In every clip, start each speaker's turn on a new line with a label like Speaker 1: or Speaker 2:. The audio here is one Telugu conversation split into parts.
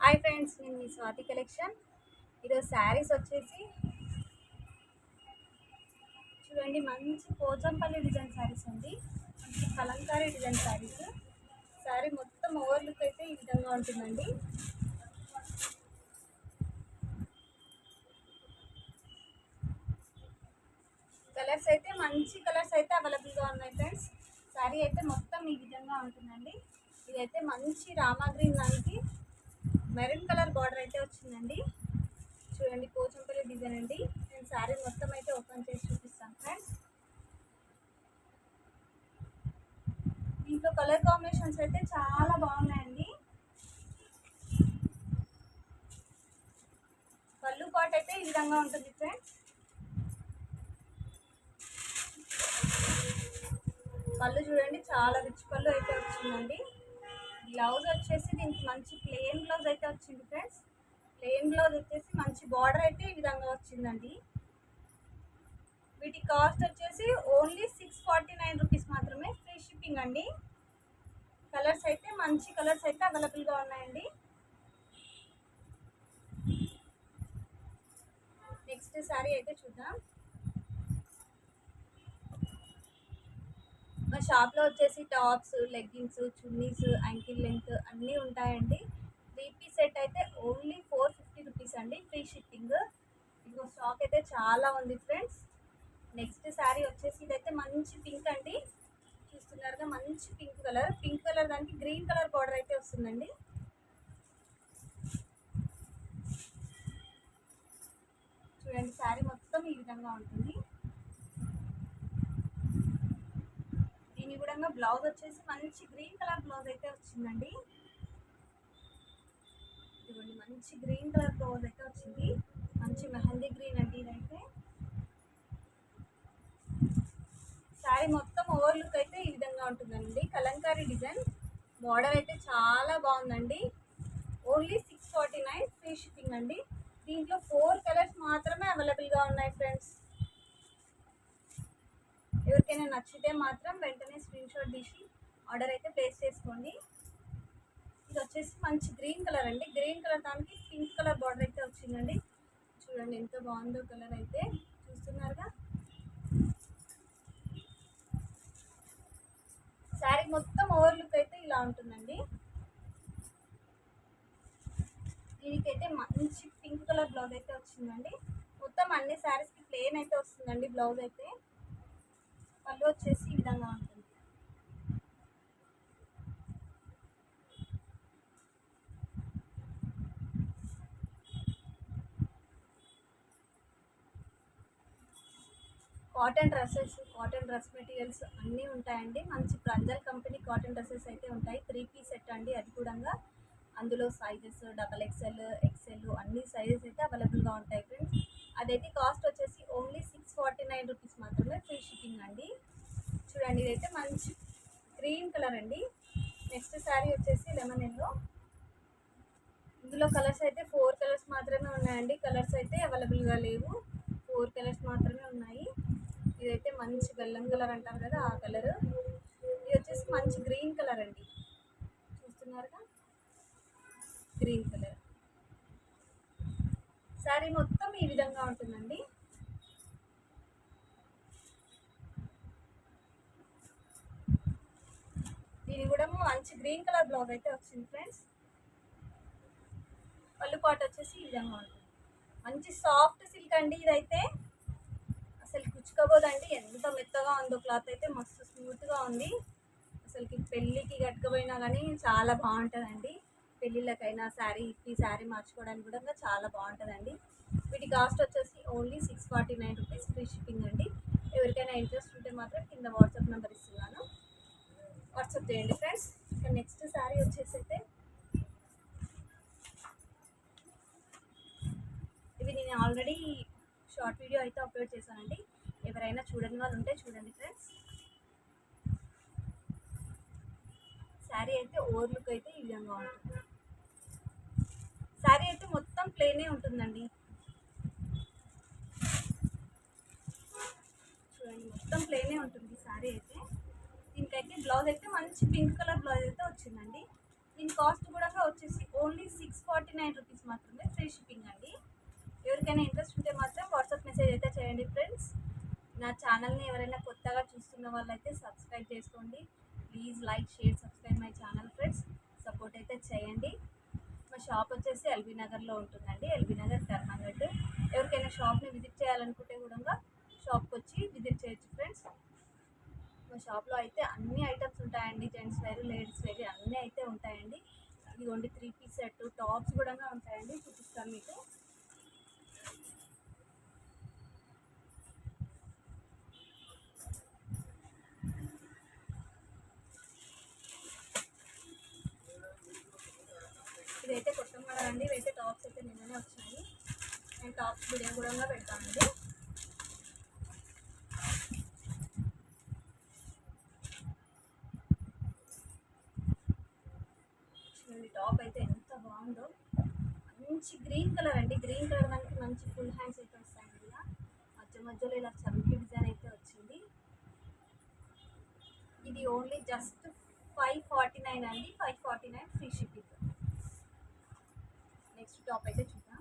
Speaker 1: హాయ్ ఫ్రెండ్స్, నేను మీ స్వాతి కలెక్షన్. ఈరోజు శారీస్ వచ్చేసి చూడండి, మంచి పోచంపల్లి డిజైన్ శారీస్ అండి. మంచి కలంకారీ డిజైన్ శారీస్. శారీ మొత్తం ఓవర్ లుక్ అయితే ఈ విధంగా ఉంటుందండి. కలర్స్ అయితే మంచి కలర్స్ అయితే అవైలబుల్గా ఉన్నాయి ఫ్రెండ్స్. శారీ అయితే మొత్తం ఈ విధంగా ఉంటుందండి. ఇదైతే మంచి రామా గ్రీన్ దానికి మెరూన్ కలర్ బార్డర్ అయితే వచ్చిందండి. చూడండి, పోచంపల్లి డిజైన్ అండి. నేను శారీ మొత్తం అయితే ఓపెన్ చేసి చూపిస్తాను ఫ్రెండ్స్. దీంట్లో కలర్ కాంబినేషన్స్ అయితే చాలా బాగున్నాయండి. పళ్ళు పాట్ అయితే ఈ విధంగా ఉంటుంది ఫ్రెండ్స్. పళ్ళు చూడండి, చాలా రిచ్ పళ్ళు అయితే వచ్చిందండి. బ్లౌజ్ వచ్చేసి దీనికి మంచి ప్లెయిన్ బ్లౌజ్ అయితే వచ్చింది ఫ్రెండ్స్. ప్లెయిన్ బ్లౌజ్ వచ్చేసి మంచి బార్డర్ అయితే ఈ విధంగా వచ్చిందండి. వీటి కాస్ట్ వచ్చేసి ఓన్లీ 649 రూపీస్ మాత్రమే, ఫ్రీ షిప్పింగ్ అండి. కలర్స్ అయితే మంచి కలర్స్ అయితే అవైలబుల్గా ఉన్నాయండి. నెక్స్ట్ శారీ అయితే చూద్దాం. మా షాప్లో వచ్చేసి tops, leggings, chunnis, ankle length అన్నీ ఉంటాయండి. 3 పీస్ సెట్ అయితే ఓన్లీ 450 రూపీస్ అండి, ఫ్రీ షిప్పింగ్. ఇంకో స్టాక్ అయితే చాలా ఉంది ఫ్రెండ్స్. నెక్స్ట్ శారీ వచ్చేసి ఇదైతే మంచి పింక్ అండి. చూస్తున్నారుగా, మంచి పింక్ కలర్. పింక్ కలర్ దానికి గ్రీన్ కలర్ బార్డర్ అయితే వస్తుందండి. చూడండి, శారీ మొత్తం ఈ విధంగా ఉంటుంది. దీని కూడా బ్లౌజ్ వచ్చేసి మంచి గ్రీన్ కలర్ బ్లౌజ్ అయితే వచ్చిందండి. ఇదిగోండి, మంచి గ్రీన్ కలర్ బ్లౌజ్ అయితే వచ్చింది. మంచి మెహందీ గ్రీన్ అండి ఇదైతే. శారీ మొత్తం ఓవర్ లుక్ అయితే ఈ విధంగా ఉంటుందండి. కలంకారీ డిజైన్ బార్డర్ అయితే చాలా బాగుందండి. ఓన్లీ 649, ఫ్రీ షిప్పింగ్ అండి. దీంట్లో 4 కలర్స్ మాత్రమే అవైలబుల్గా ఉన్నాయి ఫ్రెండ్స్. ఎవరికైనా నచ్చితే మాత్రం వెంటనే స్క్రీన్ షాట్ తీసి ఆర్డర్ అయితే ప్లేస్ చేసుకోండి. ఇది వచ్చేసి మంచి గ్రీన్ కలర్ అండి. గ్రీన్ కలర్ దానికి పింక్ కలర్ బార్డర్ అయితే వచ్చిందండి. చూడండి ఎంత బాగుందో కలర్ అయితే, చూస్తున్నారుగా. శారీ మొత్తం ఓవర్ లుక్ అయితే ఇలా ఉంటుందండి. దీనికైతే మంచి పింక్ కలర్ బ్లౌజ్ అయితే వచ్చిందండి. మొత్తం అన్ని శారీస్కి ప్లెయిన్ అయితే వస్తుందండి బ్లౌజ్ అయితే. పళ్ళు వచ్చేసి ఈ విధంగా ఉంటుంది. Cotton dresses, cotton dress materials అన్నీ ఉంటాయండి. మంచి ప్రంజల్ కంపెనీ కాటన్ డ్రెస్సెస్ అయితే ఉంటాయి. 3 పీస్ సెట్ అండి. అది కూడా అందులో సైజెస్ XXL, XL అన్ని సైజెస్ అయితే అవైలబుల్గా ఉంటాయి ఫ్రెండ్స్. అదైతే కాస్ట్ వచ్చేసి ఓన్లీ 649 రూపీస్ మాత్రమే, ఫ్రీ షిప్పింగ్ అండి. చూడండి, ఇదైతే మంచి గ్రీన్ కలర్ అండి. నెక్స్ట్ శారీ వచ్చేసి లెమన్ ఎల్లో. ఇందులో కలర్స్ అయితే 4 కలర్స్ మాత్రమే ఉన్నాయండి. కలర్స్ అయితే అవైలబుల్గా లేవు, 4 కలర్స్ మాత్రమే ఉన్నాయి. ఇదైతే మంచి బెల్లం కలర్ అంటారు కదా, ఆ కలర్. ఇది వచ్చేసి మంచి గ్రీన్ కలర్ అండి. చూస్తున్నారుగా, గ్రీన్ కలర్. శారీ మొత్తం ఈ విధంగా ఉంటుందండి. దీని కూడా మంచి గ్రీన్ కలర్ బ్లౌజ్ అయితే వచ్చింది ఫ్రెండ్స్. పళ్ళు పాటు వచ్చేసి ఈ విధంగా ఉంటుంది. మంచి సాఫ్ట్ సిల్క్ అండి ఇదైతే. అసలు కుచ్చుకోబోదండి, ఎంత మెత్తగా ఉందో క్లాత్ అయితే, మస్తు స్మూత్గా ఉంది. అసలుకి పెళ్ళికి కట్టుకపోయినా కానీ చాలా బాగుంటుందండి. పెళ్ళిళ్ళకైనా శారీ మార్చుకోవడానికి కూడా చాలా బాగుంటుందండి. వీటి కాస్ట్ వచ్చేసి ఓన్లీ 649 రూపీస్, ఫ్రీ షిప్పింగ్ అండి. ఎవరికైనా ఇంట్రెస్ట్ ఉంటే మాత్రం కింద వాట్సాప్ నెంబర్ ఇస్తున్నాను, వాట్సాప్ చేయండి ఫ్రెండ్స్. ఇక నెక్స్ట్ శారీ వచ్చేసి అయితే ఇవి నేను ఆల్రెడీ షార్ట్ వీడియో అయితే అప్లోడ్ చేశానండి. ఎవరైనా చూడని వాళ్ళు ఉంటే చూడండి ఫ్రెండ్స్. శారీ అయితే ఓవర్ లుక్ అయితే ఈ విధంగా ఉంటుంది. శారీ అయితే మొత్తం ప్లెయినే ఉంటుందండి. చూడండి, మొత్తం ప్లెయినే ఉంటుంది శారీ అయితే. దీనికైతే బ్లౌజ్ అయితే మంచి పింక్ కలర్ బ్లౌజ్ అయితే వచ్చిందండి. దీని కాస్ట్ కూడా వచ్చేసి ఓన్లీ 649 రూపీస్ మాత్రమే, ఫ్రీ షిప్పింగ్ అండి. ఎవరికైనా ఇంట్రెస్ట్ ఉంటే మాత్రం వాట్సాప్ మెసేజ్ అయితే చేయండి ఫ్రెండ్స్. నా ఛానల్ని ఎవరైనా కొత్తగా చూస్తున్న వాళ్ళైతే సబ్స్క్రైబ్ చేసుకోండి. Please like, share, subscribe my channel friends. Support అయితే చేయండి. మా షాప్ వచ్చేసి ఎల్బీ నగర్లో ఉంటుందండి, ఎల్బీ నగర్ కర్మంగట్. ఎవరికైనా షాప్ని విజిట్ చేయాలనుకుంటే కూడా షాప్కి వచ్చి విజిట్ చేయొచ్చు ఫ్రెండ్స్. మా షాప్లో అయితే అన్ని ఐటమ్స్ ఉంటాయండి, జెంట్స్ వేర్, లేడీస్ వేర్ అన్నీ అయితే ఉంటాయండి. ఇదిగోండి 3 పీస్ సెట్, టాప్స్ కూడా ఉంటాయండి, చూపిస్తాను మీకు. ఇదైతే కొత్త మోడల్ అండి. ఇవైతే టాప్స్ అయితే నిన్ననే వచ్చాయి. నేను టాప్స్ వీడియో కూడా పెడతానండి. టాప్ అయితే ఎంత బాగుందో, మంచి గ్రీన్ కలర్ అండి. గ్రీన్ కలర్ దానికి మంచి ఫుల్ హ్యాండ్స్ అయితే వస్తాయండి. ఇలా మధ్యలో ఇలా చమ్కీ డిజైన్ అయితే వచ్చింది. ఇది ఓన్లీ జస్ట్ 549 అండి, 549 ఫ్రీ షిప్పింగ్. నెక్స్ట్ టాప్ అయితే చూద్దాం.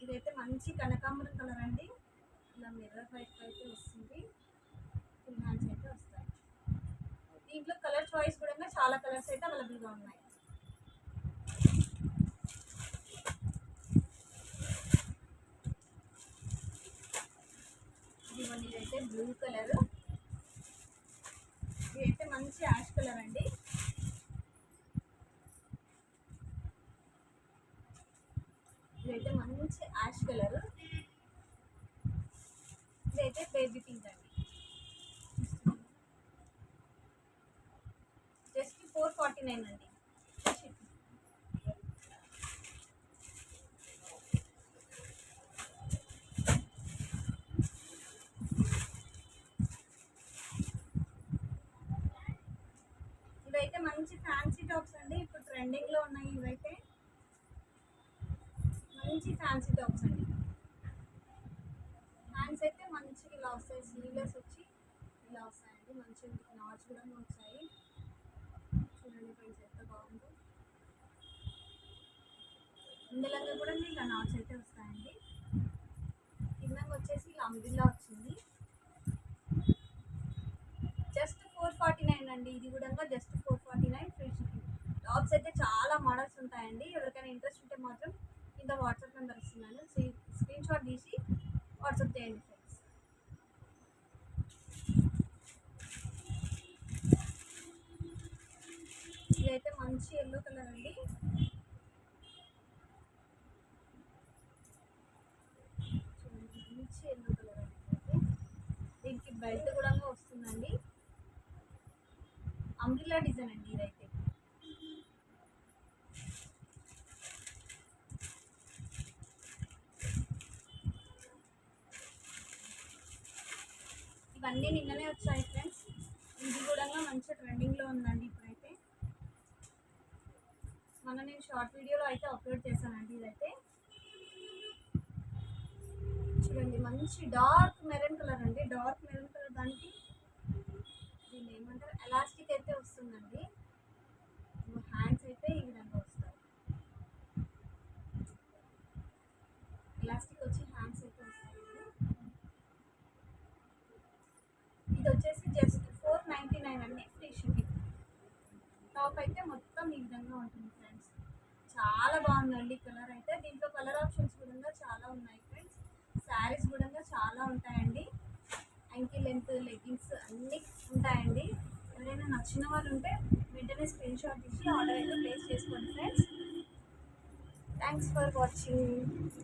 Speaker 1: ఇదైతే మంచి కనకాంబరం కలర్ అండి. ఇలా మిర్రర్ వైట్ అయితే వస్తుంది, ఫుల్ హ్యాండ్స్ అయితే వస్తాయి. దీంట్లో కలర్ చాయిస్ కూడా చాలా కలర్స్ అయితే అవైలబుల్గా ఉన్నాయి. ఇదైతే బ్లూ కలర్, ఇదైతే మంచి యాష్ కలర్ అండి. ఇదైతే మంచి యాష్ కలర్, ఇదైతే బేబీ పింక్ అండి. జస్ట్ 449 అండి. ఇవైతే మంచి ఫ్యాన్సీ టాప్స్ అండి, ఇప్పుడు ట్రెండింగ్లో ఉన్నాయి. ఇవైతే మంచి ఫ్యాన్సీ టాప్స్ అండి. హ్యాండ్స్ అయితే మంచిగా ఇలా వస్తాయి, స్లీవ్లెస్ వచ్చి ఇలా వస్తాయండి. మంచి నాట్స్ కూడా వచ్చాయి. చూడండి ఫ్రెండ్స్ ఎంత బాగుందో. ఇందులో కూడా ఇలా నాట్స్ అయితే వస్తాయండి. కింద వచ్చేసి ఇలా అంబ్రిల్లా వచ్చింది. జస్ట్ 449 అండి. ఇది కూడా జస్ట్ 449 ఫ్రీ షిప్పింగ్. టాప్స్ అయితే చాలా మోడల్స్ ఉంటాయండి. ఎవరికైనా ఇంట్రెస్ట్ ఉంటే మాత్రం కింద వాట్సాప్ నెంబర్ ఇస్తున్నాను, స్క్రీన్ షాట్ తీసి వాట్సాప్ చేయండి ఫ్రెండ్స్. ఇదైతే మంచి ఎల్లో కలర్ అండి. మంచి ఎల్లో కలర్ అండి. దీనికి బెల్ట్ కూడా వస్తుందండి, అంబ్రిల్లా డిజైన్ అండి. ఇదైతే ఇవన్నీ నిన్ననే వచ్చాయి ఫ్రెండ్స్. ఇది కూడా మంచి ట్రెండింగ్లో ఉందండి ఇప్పుడైతే. నేను షార్ట్ వీడియోలో అయితే అప్లోడ్ చేశానండి. ఇదైతే చూడండి, మంచి డార్క్ మెరూన్ కలర్ అండి. డార్క్ మెరూన్ కలర్ దానికి దీన్ని ఏమంటారు, ఎలాస్టిక్ అయితే వస్తుందండి. హ్యాండ్స్ అయితే ఈ విధంగా వస్తాయి, ఎలాస్టిక్ వచ్చి హ్యాండ్స్ అయితే వస్తాయి. ఇది వచ్చేసి జస్ట్ 499 అండి, ఫ్రీ షిప్పింగ్. టాప్ అయితే మొత్తం ఈ విధంగా ఉంటుంది ఫ్రెండ్స్. చాలా బాగుందండి కలర్ అయితే. దీంట్లో కలర్ ఆప్షన్స్ కూడా చాలా ఉన్నాయి ఫ్రెండ్స్. శారీస్ కూడా చాలా ఉంటాయండి. యాంకిల్ లెంత్ లెగ్గింగ్స్ అన్నీ ఉంటాయండి. ఎవరైనా నచ్చిన వాళ్ళు ఉంటే వెంటనే స్క్రీన్ షాట్ తీసి ఆర్డర్ అయితే ప్లేస్ చేసుకోండి ఫ్రెండ్స్. Thanks for watching.